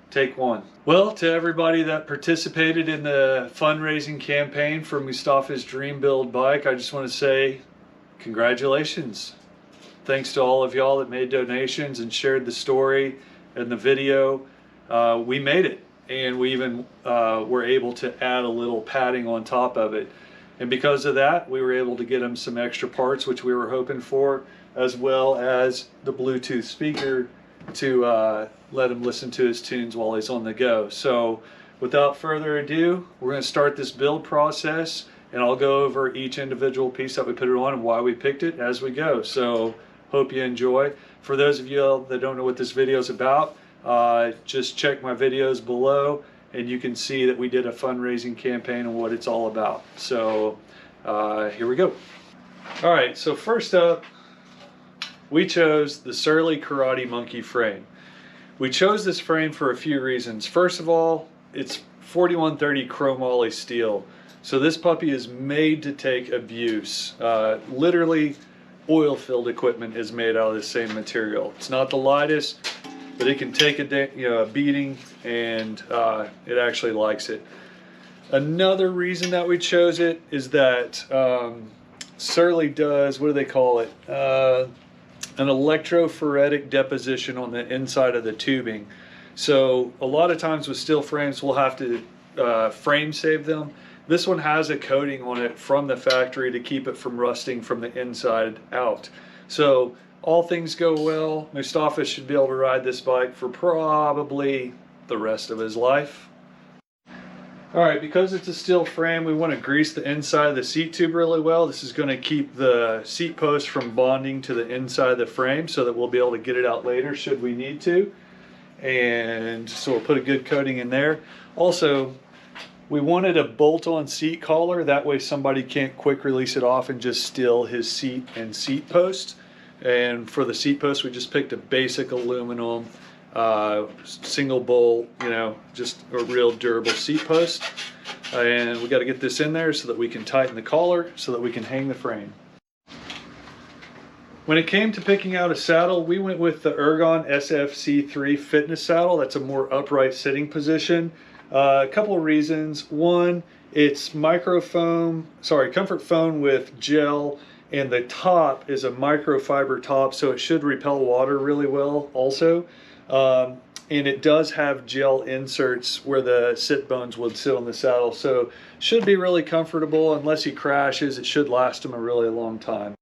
Take one. Well, to everybody that participated in the fundraising campaign for Mustafa's Dream Build bike, I just want to say congratulations. Thanks to all of y'all that made donations and shared the story and the video. We made it, and we even were able to add a little padding on top of it. And because of that, we were able to get him some extra parts, which we were hoping for, as well as the Bluetooth speaker to let him listen to his tunes while he's on the go. So without further ado, we're going to start this build process, and I'll go over each individual piece that we put it on and why we picked it as we go. So hope you enjoy. For those of you that don't know what this video is about, just check my videos below and you can see that we did a fundraising campaign and what it's all about. So here we go. All right, so first up, we chose the Surly Karate Monkey frame. We chose this frame for a few reasons. First of all, it's 4130 chromoly steel. So this puppy is made to take abuse. Literally, oil-filled equipment is made out of the same material. It's not the lightest, but it can take a beating, and it actually likes it. Another reason that we chose it is that Surly does, what do they call it? An electrophoretic deposition on the inside of the tubing. So a lot of times with steel frames, we'll have to frame save them. This one has a coating on it from the factory to keep it from rusting from the inside out. So all things go well, Mustafa should be able to ride this bike for probably the rest of his life. All right, because it's a steel frame, we want to grease the inside of the seat tube really well. This is going to keep the seat post from bonding to the inside of the frame so that we'll be able to get it out later should we need to. And so we'll put a good coating in there. Also, we wanted a bolt-on seat collar. That way somebody can't quick release it off and just steal his seat and seat post. And for the seat post, we just picked a basic aluminum single bolt, just a real durable seat post. And we got to get this in there so that we can tighten the collar so that we can hang the frame. When it came to picking out a saddle, we went with the Ergon SFC3 fitness saddle. That's a more upright sitting position. A couple of reasons. One, it's comfort foam with gel, and the top is a microfiber top, so it should repel water really well also. And it does have gel inserts where the sit bones would sit on the saddle, so should be really comfortable. Unless he crashes, it should last him a really long time.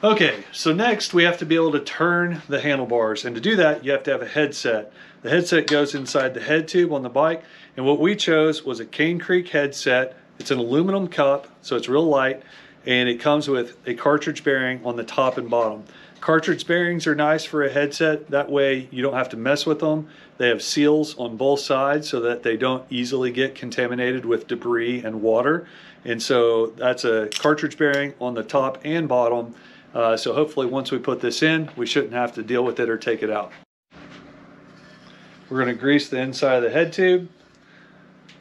Okay, so next we have to be able to turn the handlebars, and to do that you have to have a headset. The headset goes inside the head tube on the bike, and what we chose was a Cane Creek headset. It's an aluminum cup, so it's real light, and it comes with a cartridge bearing on the top and bottom. Cartridge bearings are nice for a headset, that way you don't have to mess with them. They have seals on both sides so that they don't easily get contaminated with debris and water, and so that's a cartridge bearing on the top and bottom. So hopefully once we put this in, we shouldn't have to deal with it or take it out. We're going to grease the inside of the head tube.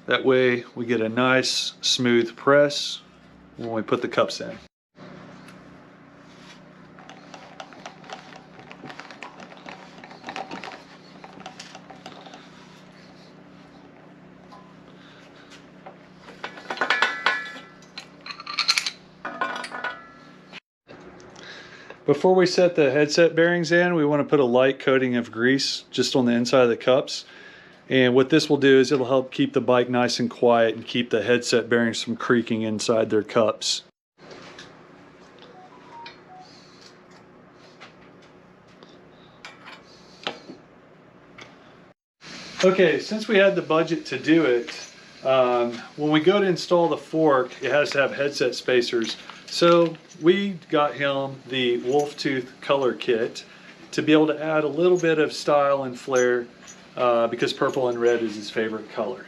That way we get a nice smooth press when we put the cups in. Before we set the headset bearings in, we want to put a light coating of grease just on the inside of the cups. And what this will do is it'll help keep the bike nice and quiet and keep the headset bearings from creaking inside their cups. Okay, since we had the budget to do it, when we go to install the fork, it has to have headset spacers. So we got him the wolf tooth color kit to be able to add a little bit of style and flair because purple and red is his favorite color.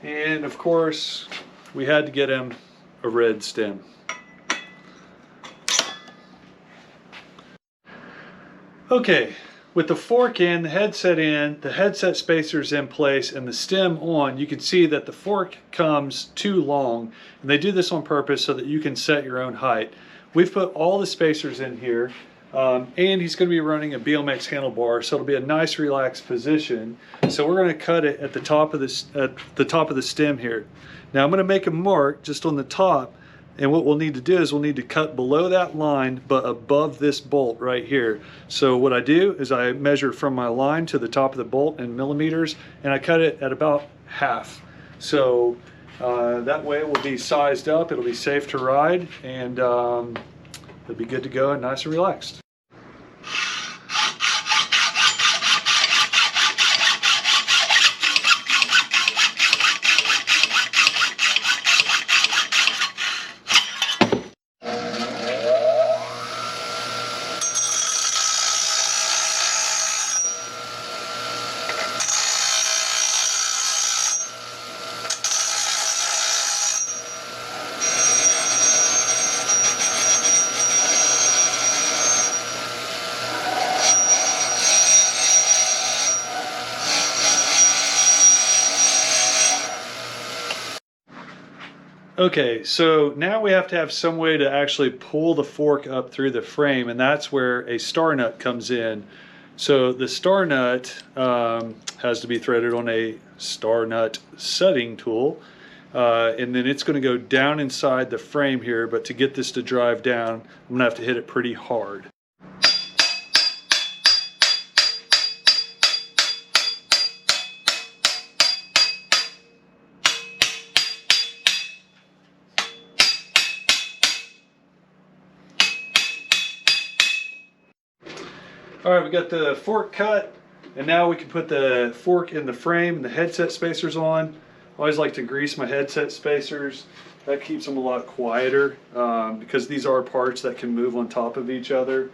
And of course, we had to get him a red stem. Okay, with the fork in, the headset spacers in place, and the stem on, you can see that the fork comes too long. And they do this on purpose so that you can set your own height. We've put all the spacers in here. And he's going to be running a BMX handlebar, so it'll be a nice relaxed position. So we're going to cut it at the top of the stem here. Now I'm going to make a mark just on the top, and what we'll need to do is we'll need to cut below that line but above this bolt right here. So what I do is I measure from my line to the top of the bolt in millimeters, and I cut it at about half. So that way it will be sized up, it'll be safe to ride, and it'll be good to go and nice and relaxed. Okay, so now we have to have some way to actually pull the fork up through the frame, and that's where a star nut comes in. So the star nut has to be threaded on a star nut setting tool, and then it's going to go down inside the frame here, but to get this to drive down, I'm going to have to hit it pretty hard. All right, we got the fork cut, and now we can put the fork in the frame and the headset spacers on. I always like to grease my headset spacers. That keeps them a lot quieter because these are parts that can move on top of each other.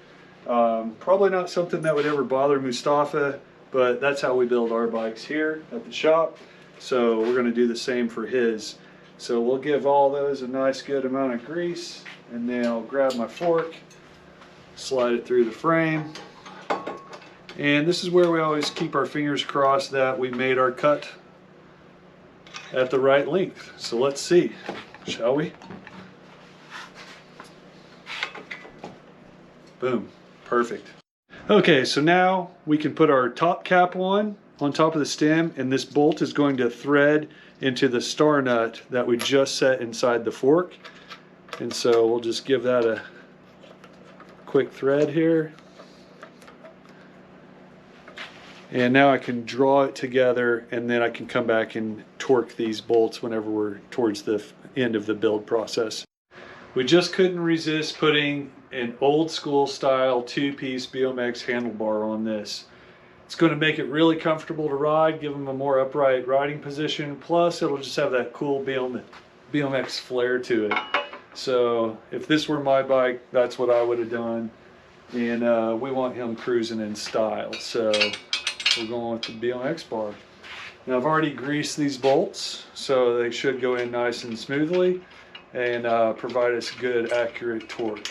Probably not something that would ever bother Mustafa, but that's how we build our bikes here at the shop. So we're going to do the same for his. So we'll give all those a nice good amount of grease, and then I'll grab my fork, slide it through the frame. And this is where we always keep our fingers crossed that we made our cut at the right length. So let's see, shall we? Boom, perfect. Okay, so now we can put our top cap on top of the stem, and this bolt is going to thread into the star nut that we just set inside the fork. And so we'll just give that a quick thread here. And now I can draw it together, and then I can come back and torque these bolts whenever we're towards the end of the build process. We just couldn't resist putting an old school style two-piece BMX handlebar on this. It's going to make it really comfortable to ride, give them a more upright riding position, plus it'll just have that cool BMX flair to it. So if this were my bike, that's what I would have done. And we want him cruising in style. So we're going with the BMX bar. Now I've already greased these bolts, so they should go in nice and smoothly and provide us good, accurate torque.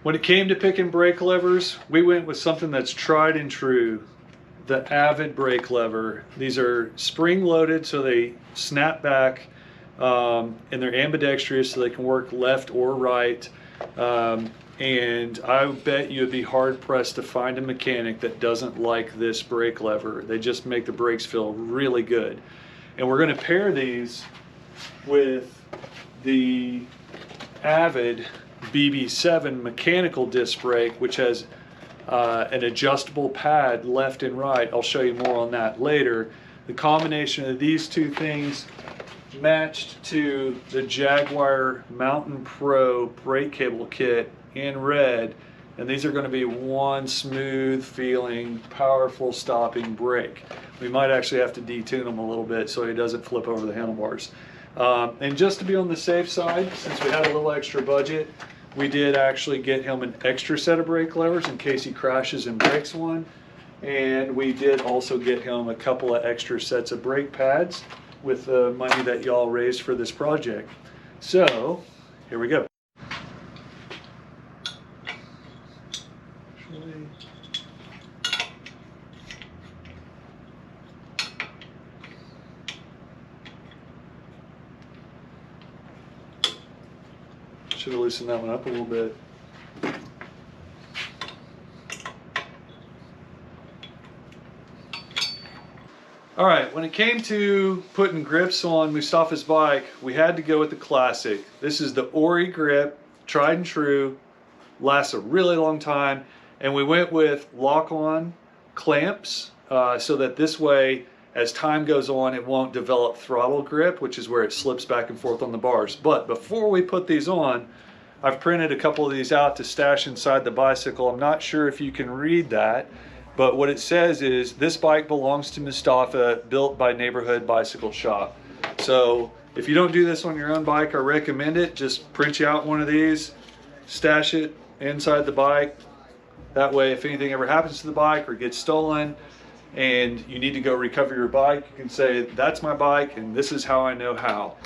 When it came to picking brake levers, we went with something that's tried and true, the Avid brake lever. These are spring loaded, so they snap back, and they're ambidextrous, so they can work left or right. And I bet you'd be hard pressed to find a mechanic that doesn't like this brake lever. They just make the brakes feel really good. And we're going to pair these with the Avid BB7 mechanical disc brake, which has an adjustable pad left and right. I'll show you more on that later. The combination of these two things matched to the Jaguar Mountain Pro brake cable kit in red, and these are going to be one smooth feeling, powerful stopping brake. We might actually have to detune them a little bit so he doesn't flip over the handlebars. And just to be on the safe side, since we had a little extra budget, we did actually get him an extra set of brake levers in case he crashes and breaks one. And we did also get him a couple of extra sets of brake pads with the money that y'all raised for this project. So, here we go. Should have loosened that one up a little bit. All right, when it came to putting grips on Mustafa's bike, we had to go with the classic. This is the Ori grip, tried and true, lasts a really long time, and we went with lock-on clamps so that this way, as time goes on, it won't develop throttle grip, which is where it slips back and forth on the bars. But before we put these on, I've printed a couple of these out to stash inside the bicycle. I'm not sure if you can read that, but what it says is, this bike belongs to Mustafa, built by Neighborhood Bicycle Shop. So if you don't do this on your own bike, I recommend it. Just print you out one of these, stash it inside the bike. That way, if anything ever happens to the bike or gets stolen and you need to go recover your bike, you can say, that's my bike and this is how I know how.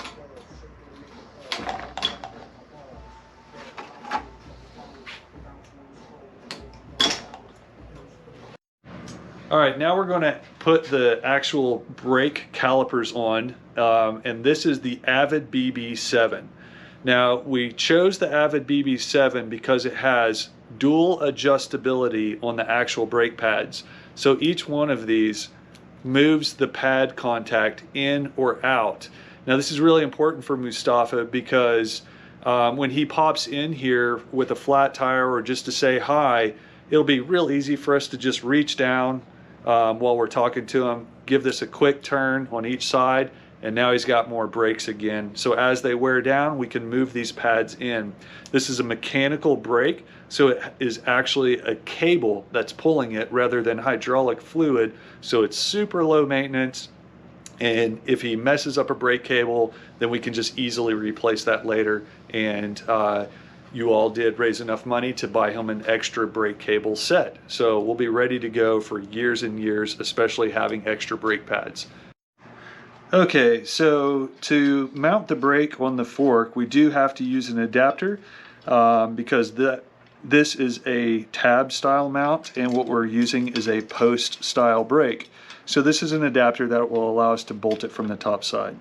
All right, now we're going to put the actual brake calipers on, and this is the Avid BB7. Now, we chose the Avid BB7 because it has dual adjustability on the actual brake pads. So each one of these moves the pad contact in or out. Now, this is really important for Mustafa because when he pops in here with a flat tire or just to say hi, it'll be real easy for us to just reach down while we're talking to him, give this a quick turn on each side, and now he's got more brakes again. So as they wear down, we can move these pads in. This is a mechanical brake, so it is actually a cable that's pulling it rather than hydraulic fluid, so it's super low maintenance. And if he messes up a brake cable, then we can just easily replace that later. And you all did raise enough money to buy him an extra brake cable set. So we'll be ready to go for years and years, especially having extra brake pads. Okay, so to mount the brake on the fork, we do have to use an adapter because this is a tab style mount, and what we're using is a post style brake. So this is an adapter that will allow us to bolt it from the top side.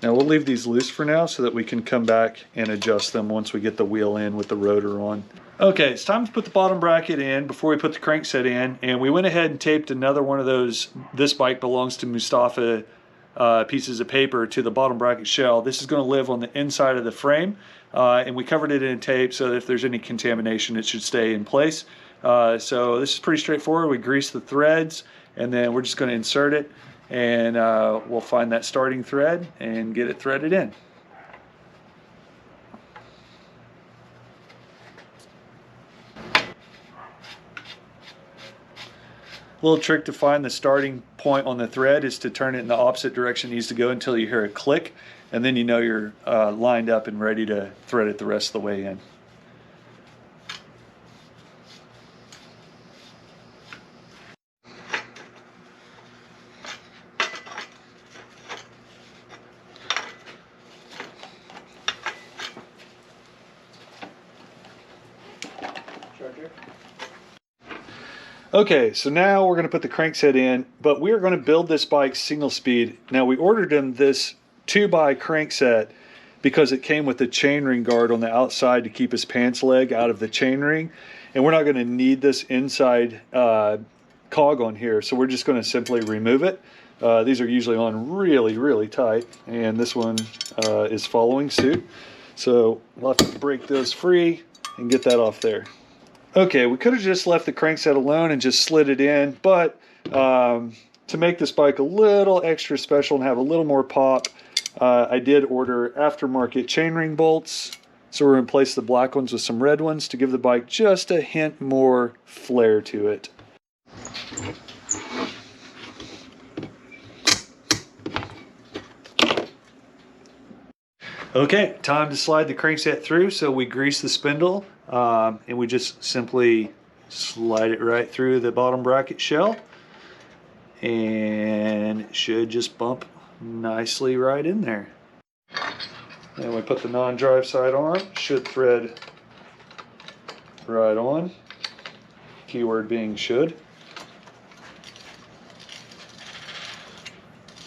Now we'll leave these loose for now so that we can come back and adjust them once we get the wheel in with the rotor on. Okay, it's time to put the bottom bracket in before we put the crankset in, and we went ahead and taped another one of those "This Bike Belongs to Mustafa" pieces of paper to the bottom bracket shell. This is going to live on the inside of the frame, and we covered it in tape so that if there's any contamination it should stay in place. So this is pretty straightforward. We grease the threads and then we're just going to insert it, and we'll find that starting thread and get it threaded in. Little trick to find the starting point on the thread is to turn it in the opposite direction it needs to go until you hear a click, and then you know you're lined up and ready to thread it the rest of the way in. Okay, so now we're going to put the crankset in, but we are going to build this bike single speed. Now we ordered him this 2x crankset because it came with a chainring guard on the outside to keep his pants leg out of the chainring, and we're not going to need this inside cog on here, so we're just going to simply remove it. These are usually on really, really tight, and this one is following suit. So we'll have to break those free and get that off there. Okay, we could have just left the crankset alone and just slid it in, but to make this bike a little extra special and have a little more pop, I did order aftermarket chainring bolts. So we're going to replace the black ones with some red ones to give the bike just a hint more flair to it. Okay, time to slide the crankset through. So we grease the spindle and we just simply slide it right through the bottom bracket shell, and it should just bump nicely right in there. And we put the non-drive side on, should thread right on, keyword being should.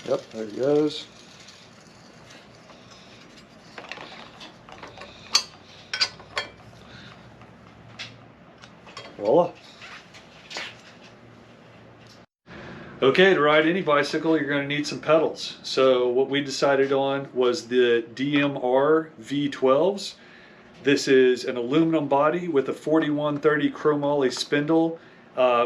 Yep, there it goes. Voila. Okay, to ride any bicycle, you're going to need some pedals. So what we decided on was the DMR V12s. This is an aluminum body with a 4130 chromoly spindle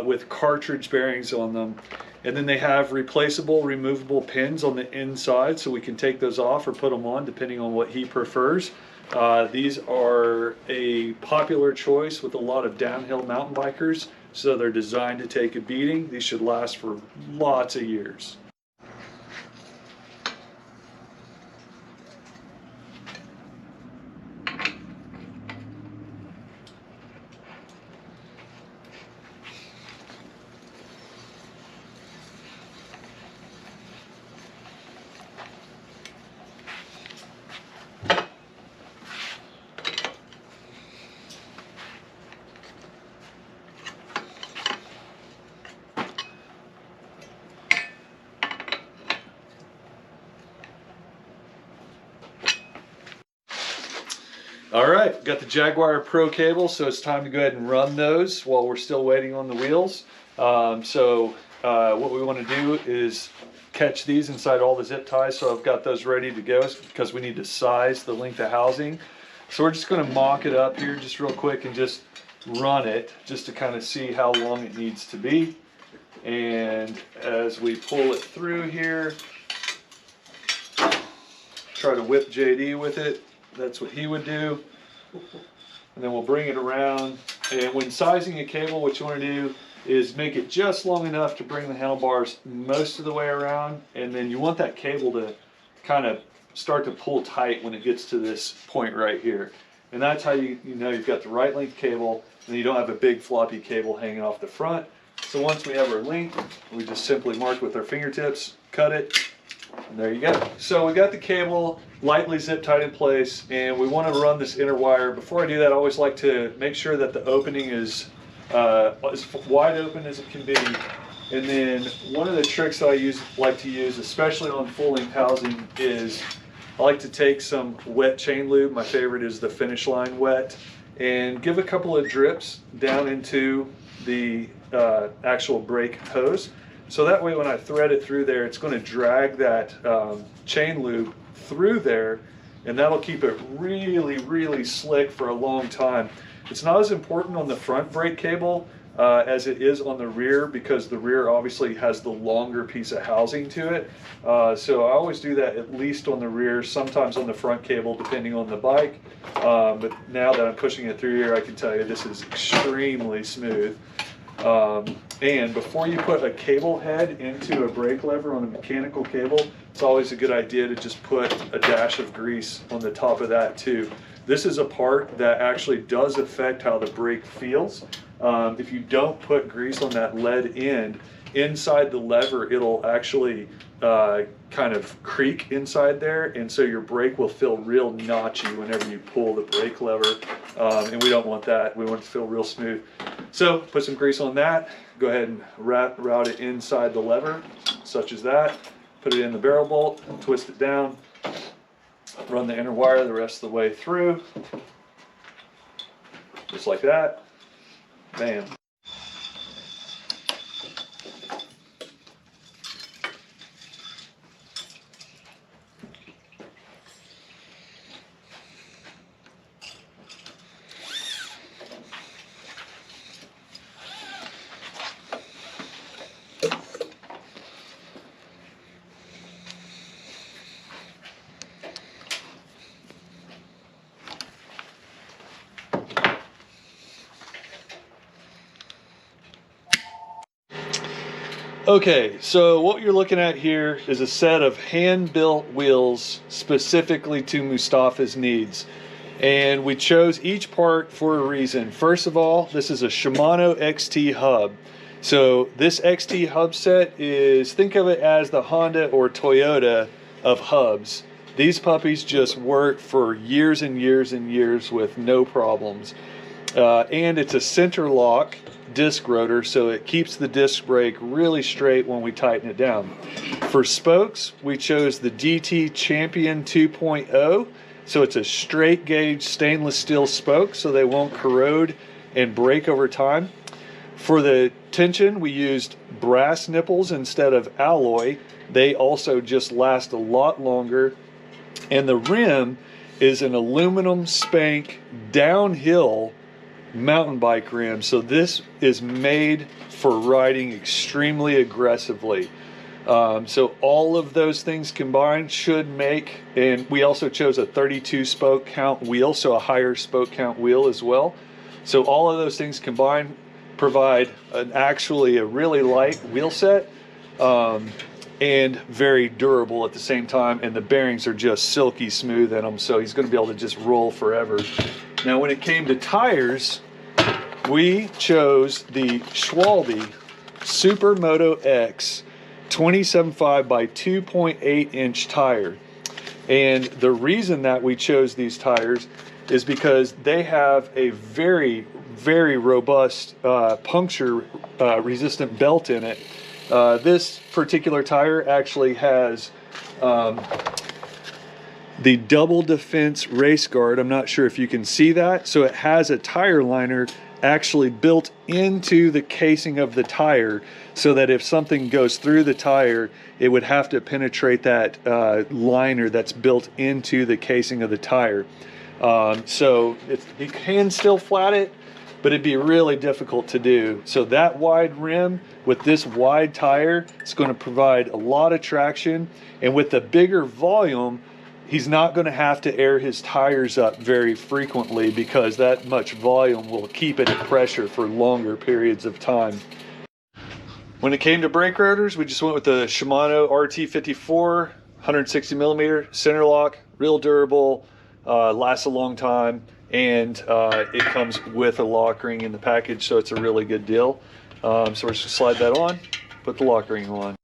with cartridge bearings on them. And then they have replaceable, removable pins on the inside, so we can take those off or put them on depending on what he prefers. These are a popular choice with a lot of downhill mountain bikers. So they're designed to take a beating. These should last for lots of years. All right, got the Jaguar Pro cable, so it's time to go ahead and run those while we're still waiting on the wheels. What we want to do is catch these inside all the zip ties, so I've got those ready to go because we need to size the length of housing. So we're just going to mock it up here just real quick and just run it just to kind of see how long it needs to be. And as we pull it through here, try to whip JD with it. That's what he would do. And then we'll bring it around. And when sizing a cable, what you want to do is make it just long enough to bring the handlebars most of the way around. And then you want that cable to kind of start to pull tight when it gets to this point right here. And that's how you know you've got the right length cable and you don't have a big floppy cable hanging off the front. So once we have our length, we just simply mark with our fingertips, cut it, and there you go. So we got the cable lightly zip tied in place, and we want to run this inner wire. Before I do that, I always like to make sure that the opening is as wide open as it can be. And then one of the tricks that I like to use, especially on full length housing, is I like to take some wet chain lube. My favorite is the Finish Line wet, and give a couple of drips down into the actual brake hose. So that way when I thread it through there, it's going to drag that chain lube through there, and that'll keep it really, really slick for a long time. It's not as important on the front brake cable as it is on the rear, because the rear obviously has the longer piece of housing to it. So I always do that at least on the rear, sometimes on the front cable depending on the bike. But now that I'm pushing it through here, I can tell you this is extremely smooth. And before you put a cable head into a brake lever on a mechanical cable, it's always a good idea to just put a dash of grease on the top of that too. This is a part that actually does affect how the brake feels. If you don't put grease on that lead end, inside the lever, it'll actually kind of creak inside there, and so your brake will feel real notchy whenever you pull the brake lever, and we don't want that. We want it to feel real smooth. So put some grease on that, go ahead and route it inside the lever, such as that. Put it in the barrel bolt, twist it down, run the inner wire the rest of the way through, just like that. Bam. Okay, so what you're looking at here is a set of hand-built wheels specifically to Mustafa's needs. And we chose each part for a reason. First of all, this is a Shimano XT hub. So this XT hub set is, think of it as the Honda or Toyota of hubs. These puppies just work for years and years and years with no problems. And it's a center lock disc rotor, so it keeps the disc brake really straight when we tighten it down. For spokes, we chose the GT Champion 2.0. So it's a straight gauge stainless steel spoke, so they won't corrode and break over time. For the tension, we used brass nipples instead of alloy. They also just last a lot longer. And the rim is an aluminum spank downhill mountain bike rim. So this is made for riding extremely aggressively. So all of those things combined should make, and we also chose a 32 spoke count wheel, so a higher spoke count wheel as well. So all of those things combined provide actually a really light wheel set, and very durable at the same time, and the bearings are just silky smooth in them, so he's going to be able to just roll forever. Now when it came to tires, we chose the Schwalbe Supermoto X 27.5 by 2.8 inch tire. And the reason that we chose these tires is because they have a very, very robust puncture resistant belt in it. This particular tire actually has the double defense race guard. I'm not sure if you can see that. So it has a tire liner actually built into the casing of the tire, so that if something goes through the tire, it would have to penetrate that liner that's built into the casing of the tire. So you can still flat it, but it'd be really difficult to do. So that wide rim with this wide tire, it's going to provide a lot of traction, and with the bigger volume, he's not going to have to air his tires up very frequently, because that much volume will keep it at pressure for longer periods of time. When it came to brake rotors, we just went with the Shimano RT54 160 millimeter center lock, real durable, lasts a long time, and it comes with a lock ring in the package, so it's a really good deal. So we're just gonna slide that on, put the lock ring on.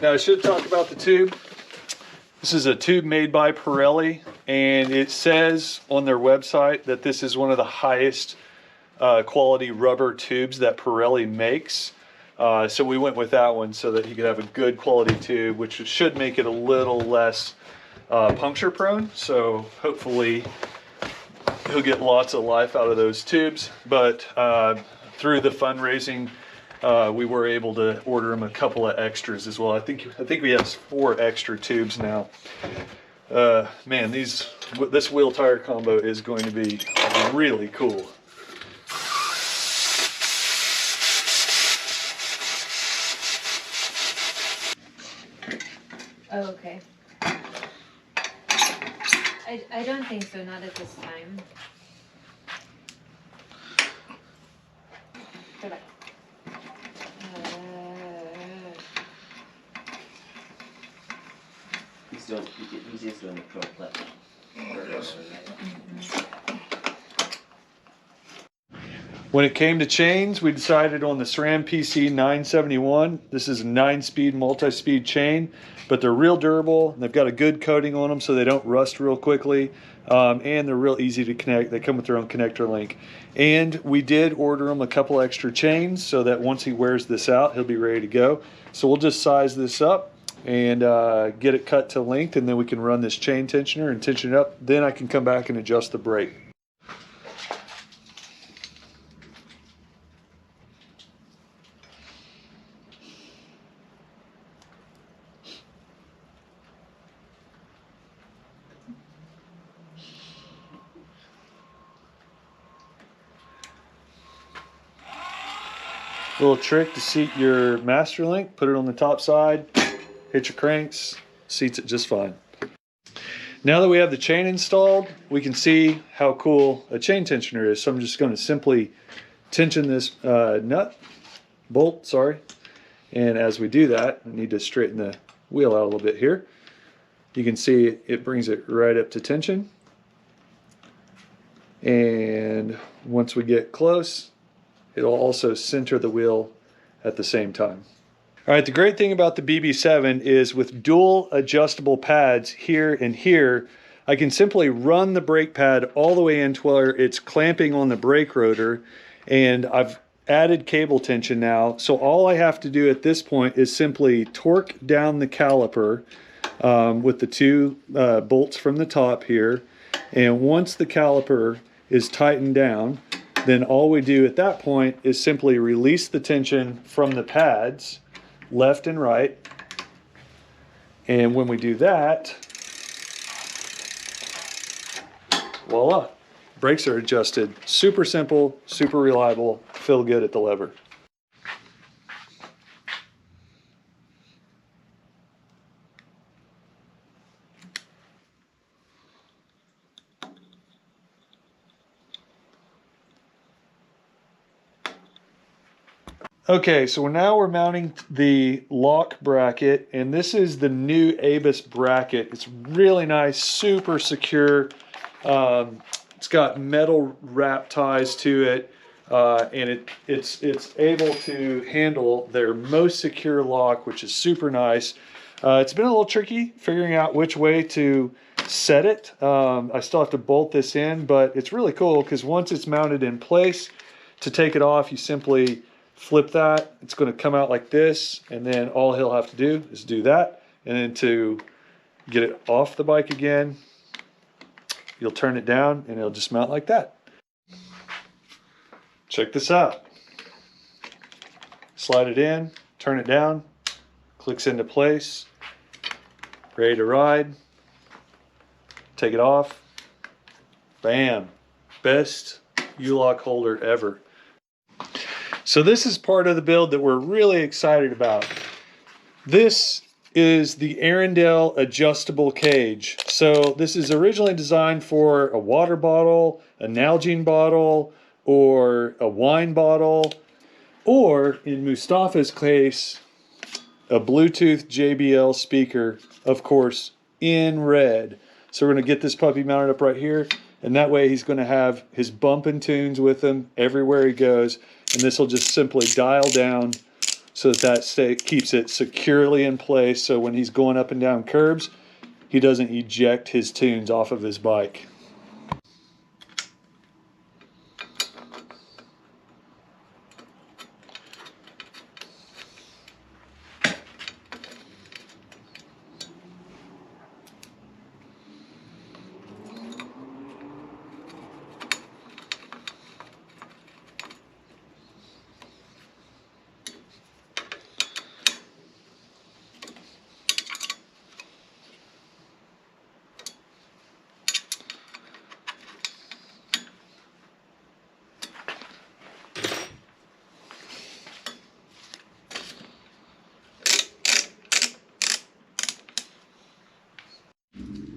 Now I should talk about the tube. This is a tube made by Pirelli, and it says on their website that this is one of the highest quality rubber tubes that Pirelli makes. So we went with that one so that he could have a good quality tube, which should make it a little less puncture prone. So hopefully he'll get lots of life out of those tubes. But through the fundraising, we were able to order him a couple of extras as well. I think we have 4 extra tubes now. Man, this wheel tire combo is going to be really cool. Oh, okay. I don't think so, not at this time. Go back. He's just doing the pro clip. When it came to chains, we decided on the SRAM PC 971. This is a 9-speed multi-speed chain, but they're real durable. They've got a good coating on them so they don't rust real quickly, and they're real easy to connect. They come with their own connector link. And we did order him a couple extra chains so that once he wears this out, he'll be ready to go. So we'll just size this up and get it cut to length, and then we can run this chain tensioner and tension it up. Then I can come back and adjust the brake. Little trick to seat your master link, put it on the top side, hit your cranks, seats it just fine. Now that we have the chain installed, we can see how cool a chain tensioner is. So I'm just going to simply tension this bolt, and as we do that, I need to straighten the wheel out a little bit here. You can see it brings it right up to tension, and once we get close, it'll also center the wheel at the same time. All right, the great thing about the BB7 is with dual adjustable pads here and here, I can simply run the brake pad all the way in to where it's clamping on the brake rotor, and I've added cable tension now. So all I have to do at this point is simply torque down the caliper with the two bolts from the top here. And once the caliper is tightened down, then all we do at that point is simply release the tension from the pads, left and right. And when we do that, voila, brakes are adjusted. Super simple, super reliable, feel good at the lever. Okay, so now we're mounting the lock bracket, and this is the new ABUS bracket. It's really nice, super secure. It's got metal wrap ties to it, and it's able to handle their most secure lock, which is super nice. It's been a little tricky figuring out which way to set it. I still have to bolt this in, but it's really cool because once it's mounted in place, to take it off, you simply flip that. It's going to come out like this, and then all he'll have to do is do that, and then to get it off the bike again, you'll turn it down and it'll just mount like that. Check this out. Slide it in, turn it down, clicks into place, ready to ride. Take it off, bam, best U-lock holder ever. So this is part of the build that we're really excited about. This is the Arundel adjustable cage. So this is originally designed for a water bottle, a Nalgene bottle, or a wine bottle, or in Mustafa's case, a Bluetooth JBL speaker, of course, in red. So we're going to get this puppy mounted up right here, and that way he's going to have his bumping tunes with him everywhere he goes. And this will just simply dial down so that keeps it securely in place, so when he's going up and down curbs, he doesn't eject his tunes off of his bike.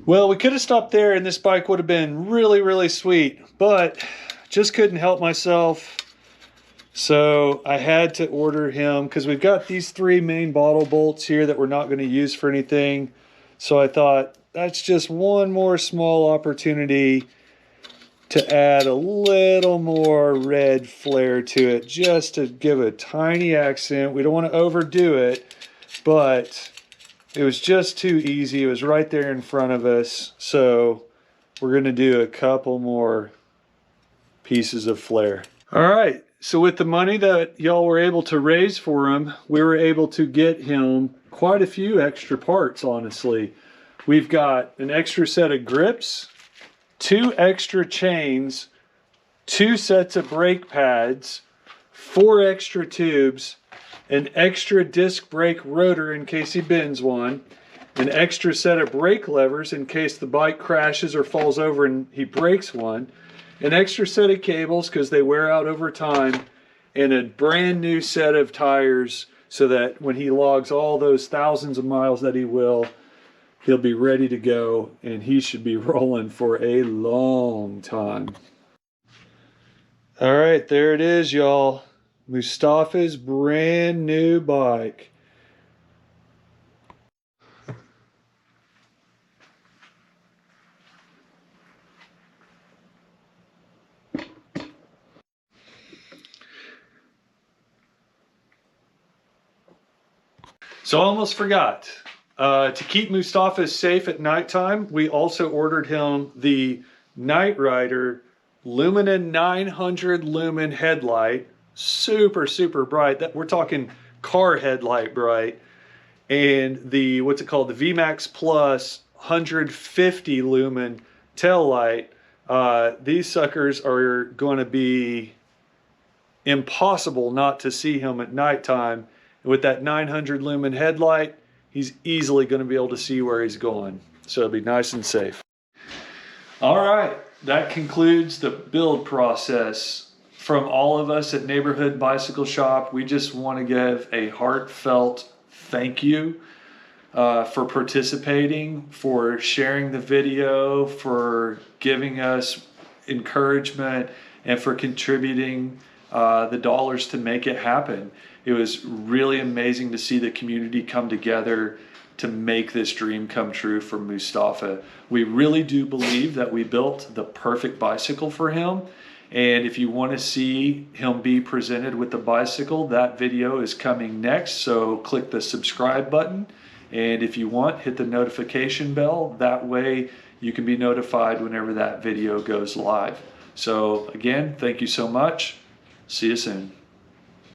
Well, we could have stopped there and this bike would have been really, really sweet, but just couldn't help myself. So I had to order him because we've got these 3 main bottle bolts here that we're not going to use for anything. So I thought that's just one more small opportunity to add a little more red flare to it, just to give a tiny accent. We don't want to overdo it, but it was just too easy. It was right there in front of us. So we're going to do a couple more pieces of flare. All right. So with the money that y'all were able to raise for him, we were able to get him quite a few extra parts, honestly. We've got an extra set of grips, 2 extra chains, 2 sets of brake pads, 4 extra tubes, an extra disc brake rotor in case he bends one, an extra set of brake levers in case the bike crashes or falls over and he breaks one, an extra set of cables because they wear out over time, and a brand new set of tires so that when he logs all those thousands of miles that he'll be ready to go, and he should be rolling for a long time. All right, there it is, y'all. Mustafa's brand new bike. So I almost forgot. To keep Mustafa safe at nighttime, we also ordered him the Night Rider Lumina 900 lumen headlight. Super, super bright. We're talking car headlight bright. And the, what's it called? The VMAX Plus 150 lumen tail light. These suckers are going to be impossible not to see him at nighttime. With that 900 lumen headlight, he's easily going to be able to see where he's going. So it'll be nice and safe. All right, that concludes the build process. From all of us at Neighborhood Bicycle Shop, we just want to give a heartfelt thank you for participating, for sharing the video, for giving us encouragement, and for contributing the dollars to make it happen. It was really amazing to see the community come together to make this dream come true for Mustafa. We really do believe that we built the perfect bicycle for him. And if you want to see him be presented with the bicycle, that video is coming next. So click the subscribe button. And if you want, hit the notification bell. That way you can be notified whenever that video goes live. So again, thank you so much. See you soon.